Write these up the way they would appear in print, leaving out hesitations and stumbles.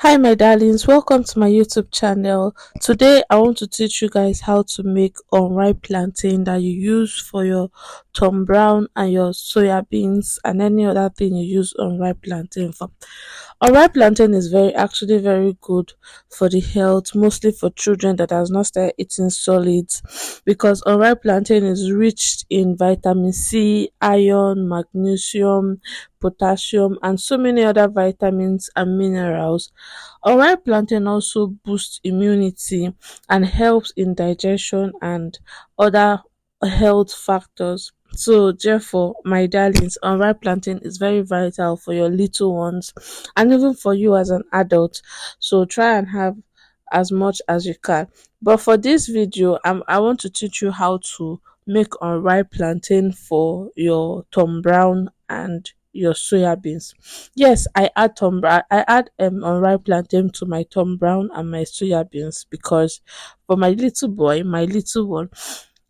Hi my darlings, welcome to my YouTube channel. Today I want to teach you guys how to make unripe plantain that you use for your Tombrown and your soya beans and any other thing you use unripe plantain for. Unripe plantain is very good for the health, mostly for children that has not started eating solids, because unripe plantain is rich in vitamin C, iron, magnesium, potassium and so many other vitamins and minerals. Unripe plantain also boosts immunity and helps in digestion and other health factors. So therefore, my darlings, unripe plantain is very vital for your little ones and even for you as an adult. So try and have as much as you can. But for this video, I want to teach you how to make unripe plantain for your Tom Brown and your soya beans. Yes, I add unripe plantain to my Tom Brown and my soya beans because for my little boy, my little one,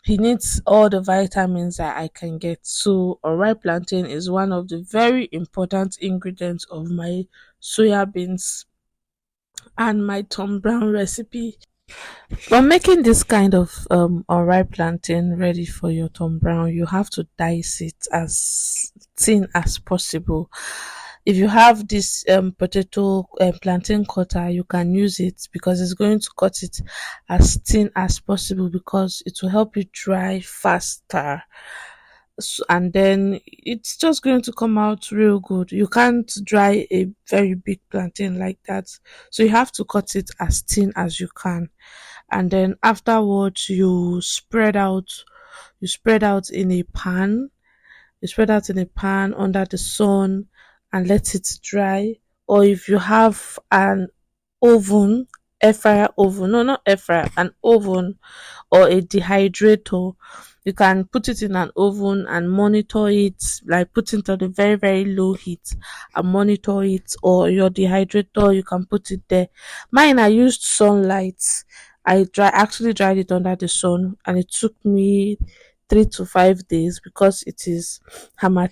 he needs all the vitamins that I can get. So unripe plantain is one of the very important ingredients of my soya beans and my Tom Brown recipe. For making this kind of unripe plantain ready for your Tom Brown, you have to dice it as thin as possible. If you have this potato plantain cutter, you can use it because it's going to cut it as thin as possible because it will help you dry faster. And then it's just going to come out real good. You can't dry a very big plantain like that, so you have to cut it as thin as you can. And then afterwards you spread out in a pan. You spread out in a pan under the sun and let it dry. Or if you have an oven, air fryer oven, no, not air fryer, an oven or a dehydrator, you can put it in an oven and monitor it, like put it on a very low heat and monitor it. Or your dehydrator, you can put it there. Mine, I used sunlight. Actually dried it under the sun and it took me 3 to 5 days because it is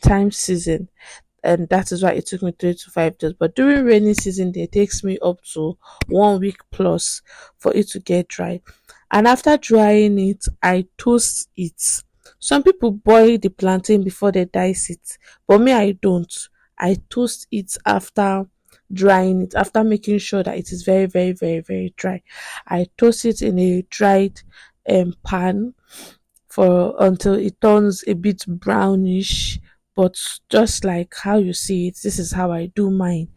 time season, and that is why it took me 3 to 5 days. But during rainy season, it takes me up to 1 week plus for it to get dry. And after drying it, I toast it. Some people boil the plantain before they dice it, but me, I don't. I toast it after drying it, after making sure that it is very dry. I toast it in a dried pan for until it turns a bit brownish, but just like how you see it, this is how I do mine,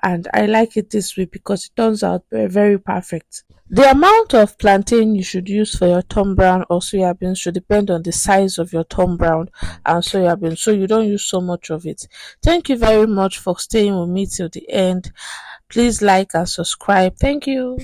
and I like it this way because it turns out very perfect. The amount of plantain you should use for your Tom Brown or soya beans should depend on the size of your Tom Brown and soya beans, so you don't use so much of it. Thank you very much for staying with me till the end. Please like and subscribe. Thank you.